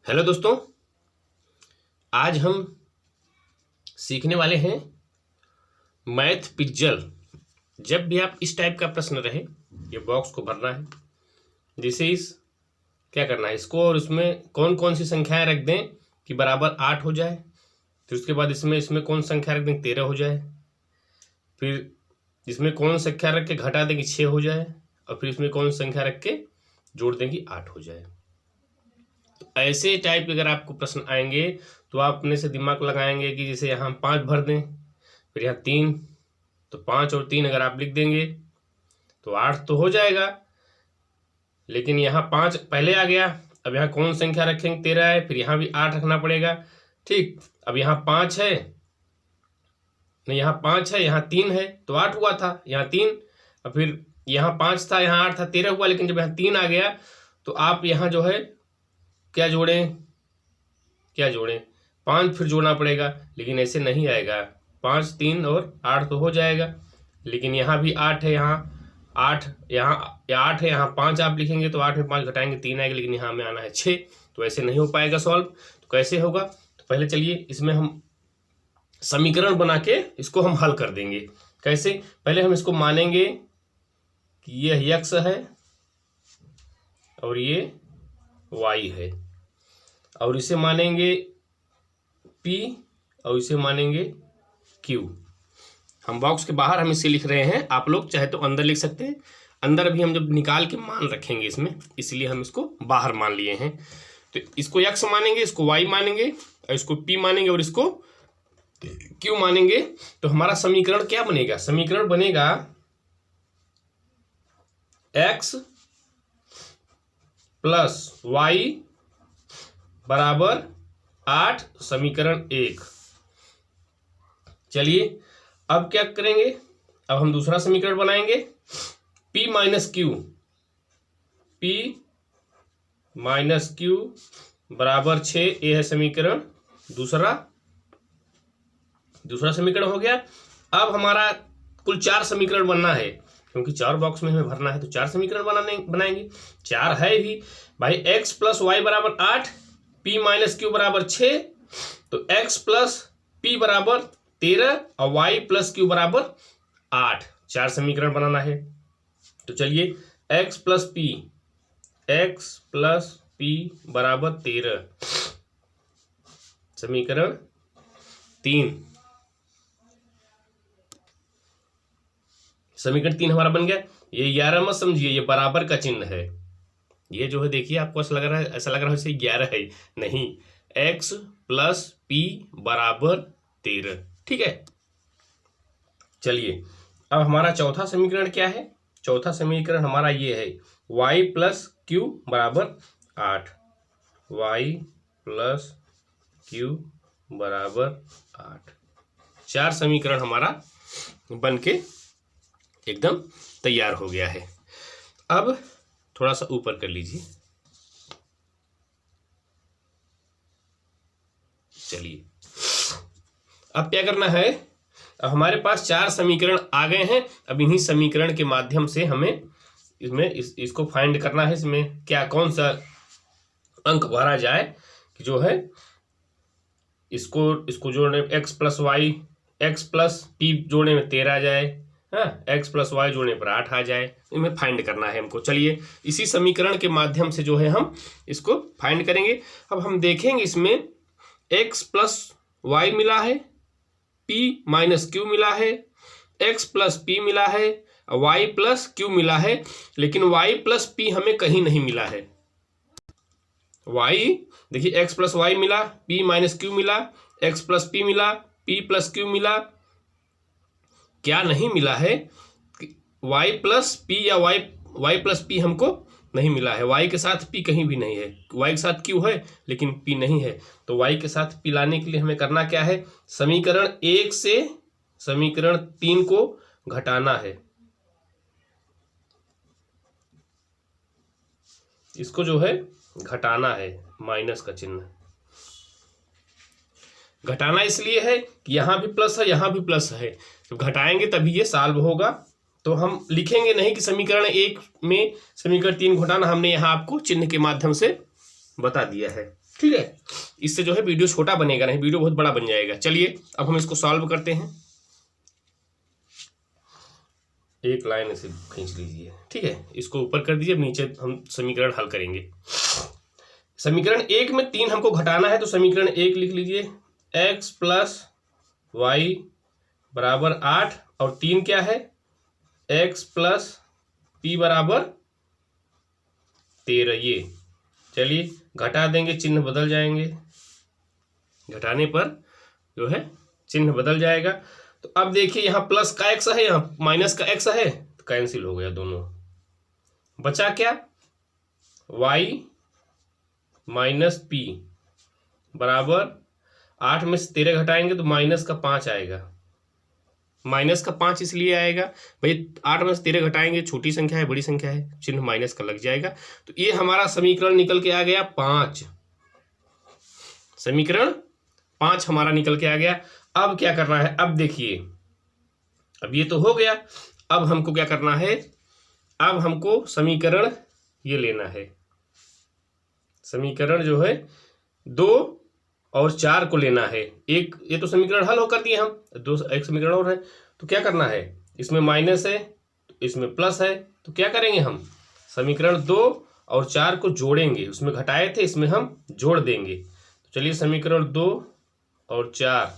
Hello दोस्तों, आज हम सीखने वाले हैं मैथ पिक्चर। जब भी आप इस टाइप का प्रश्न रहे, ये बॉक्स को भरना है। जैसे क्या करना है, इसको और इसमें कौन कौन सी संख्याएं रख दें कि बराबर 8 हो जाए। फिर उसके बाद इसमें कौन संख्या रख दें 13 हो जाए। फिर इसमें कौन संख्या रख के घटा दें कि 6 हो जाए। और फिर इसमें कौन संख्या रख के जोड़ दें कि 8 हो जाए। तो ऐसे टाइप अगर आपको प्रश्न आएंगे तो आप अपने से दिमाग लगाएंगे कि जैसे यहाँ 5 भर दें, फिर यहाँ 3, तो 5 और 3 अगर आप लिख देंगे तो 8 तो हो जाएगा। लेकिन यहाँ 5 पहले आ गया, अब यहाँ कौन संख्या रखेंगे 13 है, फिर यहाँ भी 8 रखना पड़ेगा। ठीक, अब यहाँ 5 है, नहीं यहाँ 5 है, यहाँ 3 है तो 8 हुआ था, यहाँ 3। और फिर यहाँ 5 था, यहाँ 8 था, 13 हुआ। लेकिन जब यहाँ 3 आ गया तो आप यहाँ जो है क्या जोड़ें 5 फिर जोड़ना पड़ेगा। लेकिन ऐसे नहीं आएगा, 5 3 और 8 तो हो जाएगा। लेकिन यहाँ भी 8 है, यहाँ 8 है, यहाँ 5 आप लिखेंगे तो 8 में 5 घटाएंगे 3 आएगा। लेकिन यहाँ हमें आना है 6, तो ऐसे नहीं हो पाएगा सॉल्व। तो कैसे होगा, तो पहले चलिए इसमें हम समीकरण बना के इसको हम हल कर देंगे। कैसे, पहले हम इसको मानेंगे कि ये x है और ये y है, और इसे मानेंगे P और इसे मानेंगे Q। हम बॉक्स के बाहर हम इसे लिख रहे हैं, आप लोग चाहे तो अंदर लिख सकते हैं। अंदर भी हम जब निकाल के मान रखेंगे इसमें, इसलिए हम इसको बाहर मान लिए हैं। तो इसको x मानेंगे, इसको y मानेंगे, और इसको P मानेंगे, और इसको Q मानेंगे। तो हमारा समीकरण क्या बनेगा, समीकरण बनेगा x प्लस y बराबर 8, समीकरण 1। चलिए अब क्या करेंगे, अब हम दूसरा समीकरण बनाएंगे P माइनस Q बराबर 6। ये है समीकरण दूसरा समीकरण हो गया। अब हमारा कुल 4 समीकरण बनना है, क्योंकि 4 बॉक्स में हमें भरना है तो 4 समीकरण बनाएंगे। 4 है भी भाई, x प्लस वाई बराबर 8, P माइनस Q बराबर 6, तो x प्लस P बराबर 13 और y प्लस Q बराबर 8। 4 समीकरण बनाना है। तो चलिए x प्लस P बराबर 13, समीकरण 3। समीकरण 3 हमारा बन गया। ये 11 मत समझिए, ये बराबर का चिन्ह है। ये जो है देखिए, आपको ऐसा लग रहा है जैसे 11 है, नहीं, x प्लस P बराबर 13। ठीक है, चलिए अब हमारा चौथा समीकरण क्या है। चौथा समीकरण हमारा ये है y प्लस Q बराबर 8, y प्लस Q बराबर 8। 4 समीकरण हमारा बन के एकदम तैयार हो गया है। अब थोड़ा सा ऊपर कर लीजिए। चलिए अब क्या करना है, अब हमारे पास 4 समीकरण आ गए हैं। अब इन्हीं समीकरण के माध्यम से हमें इसको फाइंड करना है, इसमें क्या कौन सा अंक भरा जाए कि जो है इसको जोड़ने x प्लस P जोड़ने में 13 आ जाए, x प्लस वाई जोड़ने पर 8 आ जाए। इन्हें फाइंड करना है हमको। चलिए इसी समीकरण के माध्यम से जो है हम इसको फाइंड करेंगे। अब हम देखेंगे इसमें x प्लस वाई मिला है, P माइनस Q मिला है, x प्लस P मिला है, y प्लस Q मिला है। लेकिन y प्लस P हमें कहीं नहीं मिला है। y देखिए, x प्लस वाई मिला, P माइनस Q मिला, x प्लस P मिला, P प्लस Q मिला। क्या नहीं मिला है, y प्लस P या y प्लस P हमको नहीं मिला है। y के साथ P कहीं भी नहीं है, y के साथ Q है लेकिन P नहीं है। तो y के साथ P लाने के लिए हमें करना क्या है, समीकरण 1 से समीकरण 3 को घटाना है। इसको जो है घटाना है, माइनस का चिन्ह घटाना इसलिए है कि यहाँ भी प्लस है, यहाँ भी प्लस है। तो घटाएंगे तभी ये सॉल्व होगा। तो हम लिखेंगे नहीं कि समीकरण 1 में समीकरण 3 घटाना, हमने यहाँ आपको चिन्ह के माध्यम से बता दिया है। ठीक है, इससे जो है वीडियो छोटा बनेगा नहीं, वीडियो बहुत बड़ा बन जाएगा। चलिए अब हम इसको सॉल्व करते हैं। एक लाइन ऐसे खींच लीजिए। ठीक है, इसको ऊपर कर दीजिए, नीचे हम समीकरण हल करेंगे। समीकरण 1 में 3 हमको घटाना है, तो समीकरण 1 लिख लीजिए, x प्लस वाई बराबर 8 और 3 क्या है, x प्लस पी बराबर 13। ये चलिए घटा देंगे, चिन्ह बदल जाएंगे, घटाने पर जो है चिन्ह बदल जाएगा। तो अब देखिए यहाँ प्लस का x है, यहाँ माइनस का x है, तो कैंसिल हो गया दोनों। बचा क्या, y माइनस पी बराबर 8 में से 13 घटाएंगे तो माइनस का 5 आएगा। माइनस का 5 इसलिए आएगा भाई 8 में से 13 घटाएंगे, छोटी संख्या है बड़ी संख्या है, चिन्ह माइनस का लग जाएगा। तो ये हमारा समीकरण निकल के आ गया 5। समीकरण 5 हमारा निकल के आ गया। अब क्या करना है, अब देखिए, अब ये तो हो गया, अब हमको क्या करना है, अब हमको समीकरण ये लेना है, समीकरण जो है 2 और 4 को लेना है। एक ये तो समीकरण हल हो कर दिए हम, एक समीकरण और है, तो क्या करना है, इसमें माइनस है तो इसमें प्लस है, तो क्या करेंगे हम, समीकरण 2 और 4 को जोड़ेंगे, उसमें घटाए थे इसमें हम जोड़ देंगे। तो चलिए समीकरण 2 और 4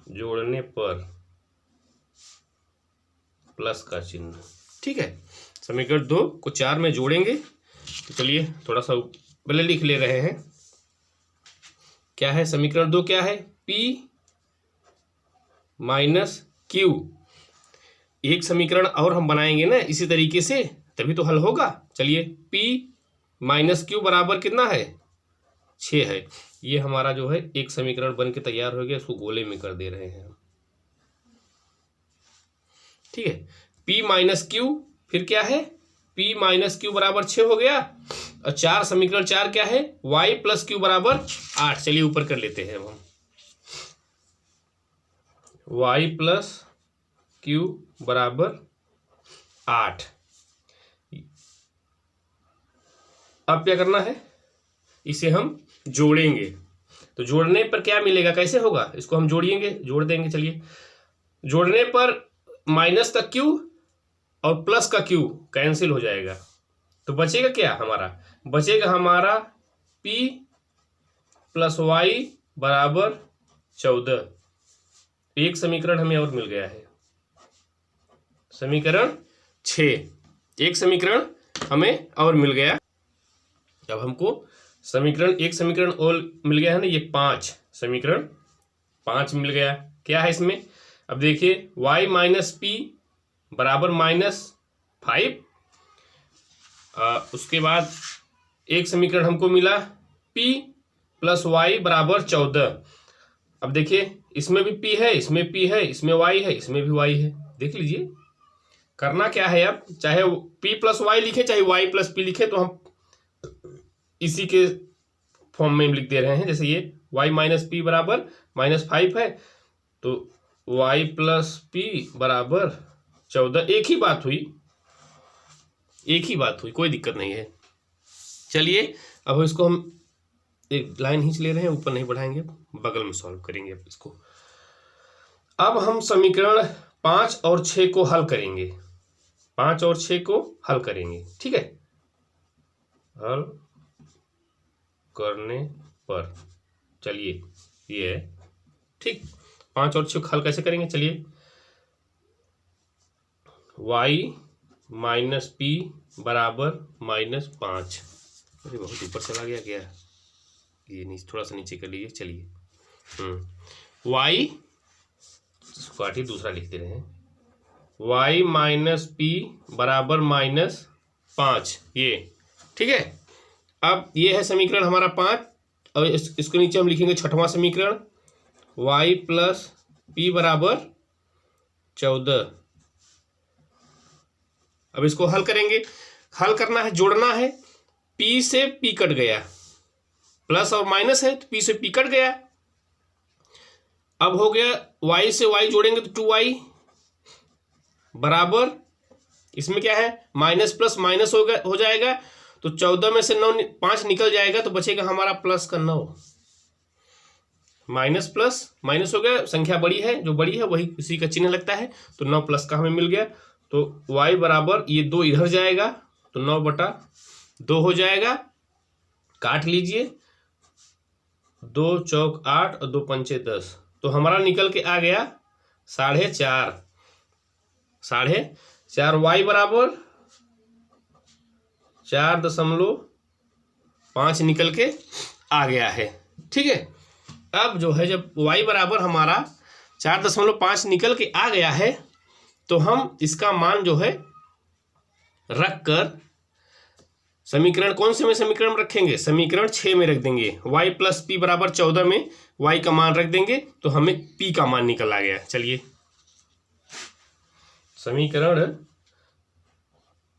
जोड़ने पर प्लस का चिन्ह। ठीक है, समीकरण 2 को 4 में जोड़ेंगे। तो चलिए थोड़ा सा पहले लिख ले रहे हैं, क्या है समीकरण 2 क्या है, P माइनस Q। एक समीकरण और हम बनाएंगे ना इसी तरीके से, तभी तो हल होगा। चलिए P माइनस Q बराबर कितना है, 6 है। ये हमारा जो है एक समीकरण बन के तैयार हो गया, इसको गोले में कर दे रहे हैं। ठीक है, P माइनस Q फिर क्या है, P माइनस Q बराबर 6 हो गया, और 4 समीकरण 4 क्या है, y प्लस Q बराबर 8। चलिए ऊपर कर लेते हैं हम, y प्लस Q बराबर 8। अब क्या करना है, इसे हम जोड़ेंगे। तो जोड़ने पर क्या मिलेगा, कैसे होगा, इसको हम जोड़ेंगे, जोड़ देंगे। चलिए जोड़ने पर माइनस का Q और प्लस का Q कैंसिल हो जाएगा, तो बचेगा क्या हमारा, बचेगा हमारा P प्लस वाई बराबर 14। एक समीकरण हमें और मिल गया है, समीकरण 6, एक समीकरण हमें और मिल गया। अब हमको समीकरण एक समीकरण और मिल गया है ना, ये 5 समीकरण 5 मिल गया। क्या है इसमें, अब देखिए y माइनस पी बराबर -5, उसके बाद एक समीकरण हमको मिला p प्लस वाई बराबर 14। अब देखिए इसमें भी p है, इसमें p है, इसमें y है, इसमें भी y है। देख लीजिए करना क्या है, अब चाहे p प्लस वाई लिखे चाहे y प्लस पी लिखे, तो हम इसी के फॉर्म में लिख दे रहे हैं। जैसे ये y माइनस पी बराबर -5 है, तो y प्लस पी बराबर 14। एक ही बात हुई, एक ही बात हुई, कोई दिक्कत नहीं है। चलिए अब इसको हम एक लाइन खींच ले रहे हैं, ऊपर नहीं बढ़ाएंगे, बगल में सॉल्व करेंगे अब इसको। अब हम समीकरण 5 और 6 को हल करेंगे, 5 और 6 को हल करेंगे। ठीक है, हल करने पर चलिए ये है ठीक। 5 और 6 को हल कैसे करेंगे, चलिए y माइनस पी बराबर -5। अरे बहुत ऊपर चला गया क्या, ये नीचे थोड़ा सा नीचे कर लीजिए। चलिए y काटिए, दूसरा लिखते रहे हैं, y माइनस पी बराबर -5, ये ठीक है। अब ये है समीकरण हमारा 5, और इसके नीचे हम लिखेंगे 6वां समीकरण y प्लस पी बराबर 14। अब इसको हल करेंगे, हल करना है, जोड़ना है। p से p कट गया, प्लस और माइनस है तो p से p कट गया। अब हो गया y से y जोड़ेंगे तो 2y बराबर, इसमें क्या है माइनस प्लस माइनस हो जाएगा, तो 14 में से 5 निकल जाएगा तो बचेगा हमारा प्लस का 9, माइनस प्लस माइनस हो गया, संख्या बड़ी है, जो बड़ी है वही उसी का चिन्ह लगता है, तो 9 प्लस का हमें मिल गया। तो y बराबर ये 2 इधर जाएगा तो 9/2 हो जाएगा, काट लीजिए, 2 चौक 8 और 2 पंचे 10, तो हमारा निकल के आ गया 4.5 y बराबर 4.5 निकल के आ गया है। ठीक है, अब जो है जब y बराबर हमारा 4.5 निकल के आ गया है तो हम इसका मान जो है रख कर समीकरण कौन से में समीकरण रखेंगे, समीकरण 6 में रख देंगे। y प्लस पी बराबर 14 में y का मान रख देंगे तो हमें p का मान निकल आ गया। चलिए समीकरण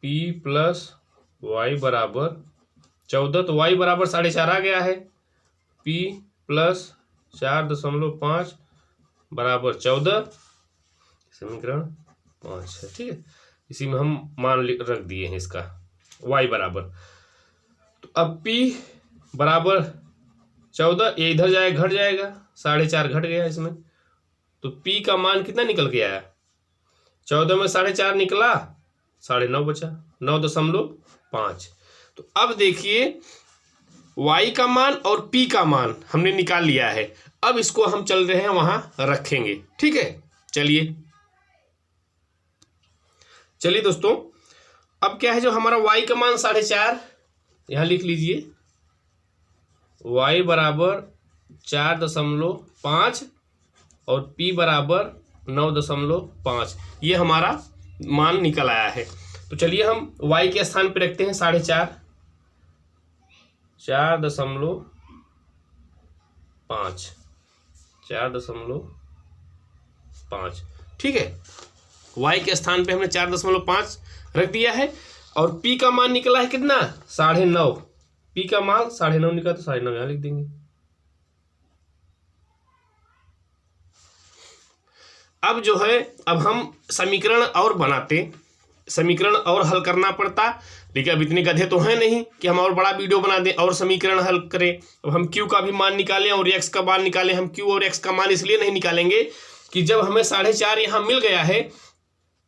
p प्लस y बराबर 14, तो y बराबर 4.5 आ गया है, p प्लस 4.5 बराबर 14, समीकरण 5 है। ठीक है, इसी में हम मान रख दिए हैं इसका y बराबर। तो अब p बराबर 14, ये इधर जाएगा घट जाएगा, 4.5 घट गया इसमें, तो p का मान कितना निकल के आया, 14 में 4.5 निकला, 9.5 बचा, 9.5। तो अब देखिए y का मान और p का मान हमने निकाल लिया है, अब इसको हम चल रहे हैं वहां रखेंगे। ठीक है, चलिए दोस्तों, अब क्या है, जो हमारा y का मान 4.5 यहां लिख लीजिए, y बराबर 4.5 और p बराबर 9.5, ये हमारा मान निकल आया है। तो चलिए हम y के स्थान पे रखते हैं 4.5, 4.5। ठीक है, y के स्थान पे हमने 4.5 रख दिया है और p का मान निकला है कितना, 9.5। p का मान 9.5 निकला तो 9.5 यहां लिख देंगे। अब जो है, अब हम समीकरण और बनाते, समीकरण और हल करना पड़ता, देखिए अब इतने गधे तो हैं नहीं कि हम और बड़ा वीडियो बना दें और समीकरण हल करें। अब हम q का भी मान निकालें और x का मान निकालें। हम q और x का मान इसलिए नहीं निकालेंगे कि जब हमें 4.5 यहाँ मिल गया है,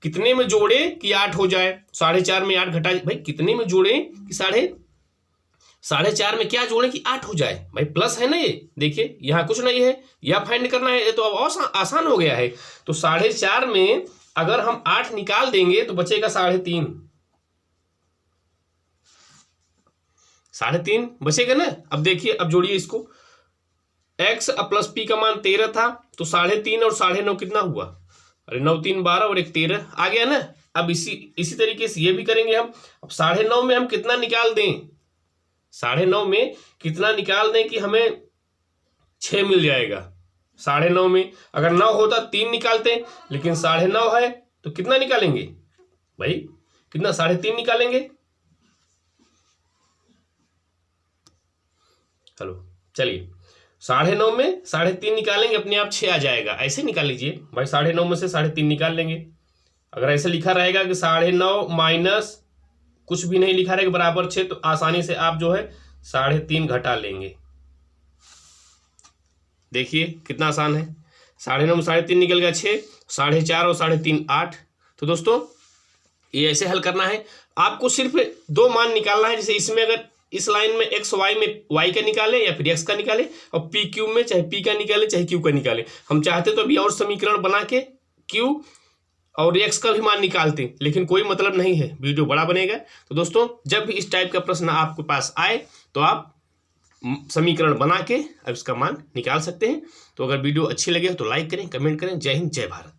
कितने में जोड़े कि 8 हो जाए, 4.5 में 8 घटा, भाई कितने में जोड़े कि 4.5 में क्या जोड़े कि 8 हो जाए, भाई प्लस है ना, ये देखिए यहाँ कुछ नहीं है, यह फाइंड करना है, ये तो अब आसान हो गया है। तो 4.5 में अगर हम 8 निकाल देंगे तो बचेगा 3.5 बचेगा ना। अब देखिए, अब जोड़िए इसको, x प्लस p का मान 13 था, तो 3.5 और 9.5 कितना हुआ, अरे 9 3 12 और 1 13 आ गया ना। अब इसी तरीके से ये भी करेंगे हम। अब 9.5 में हम कितना निकाल दें, 9.5 में कितना निकाल दें कि हमें 6 मिल जाएगा। 9.5 में अगर 9 होता 3 निकालते, लेकिन 9.5 है तो कितना निकालेंगे भाई, कितना 3.5 निकालेंगे। हेलो, चलिए 9.5 में 3.5 निकालेंगे, अपने आप 6 आ जाएगा। ऐसे निकाल लीजिए भाई, 9.5 में से 3.5 निकाल लेंगे। अगर ऐसे लिखा रहेगा कि 9.5 माइनस कुछ भी नहीं लिखा रहेगा बराबर 6, तो आसानी से आप जो है 3.5 घटा लेंगे। देखिए कितना आसान है, 9.5 में 3.5 निकल गया 6, 4.5 और 3.5 8। तो दोस्तों ये ऐसे हल करना है, आपको सिर्फ 2 मान निकालना है। जैसे इसमें अगर इस लाइन में x y में y का निकाले या फिर x का निकाले, और p q में चाहे p का निकाले चाहे q का निकाले। हम चाहते तो अभी और समीकरण बना के q और x का भी मान निकालते, लेकिन कोई मतलब नहीं है, वीडियो बड़ा बनेगा। तो दोस्तों जब भी इस टाइप का प्रश्न आपके पास आए तो आप समीकरण बना के अब इसका मान निकाल सकते हैं। तो अगर वीडियो अच्छी लगे तो लाइक करें, कमेंट करें। जय हिंद, जय भारत।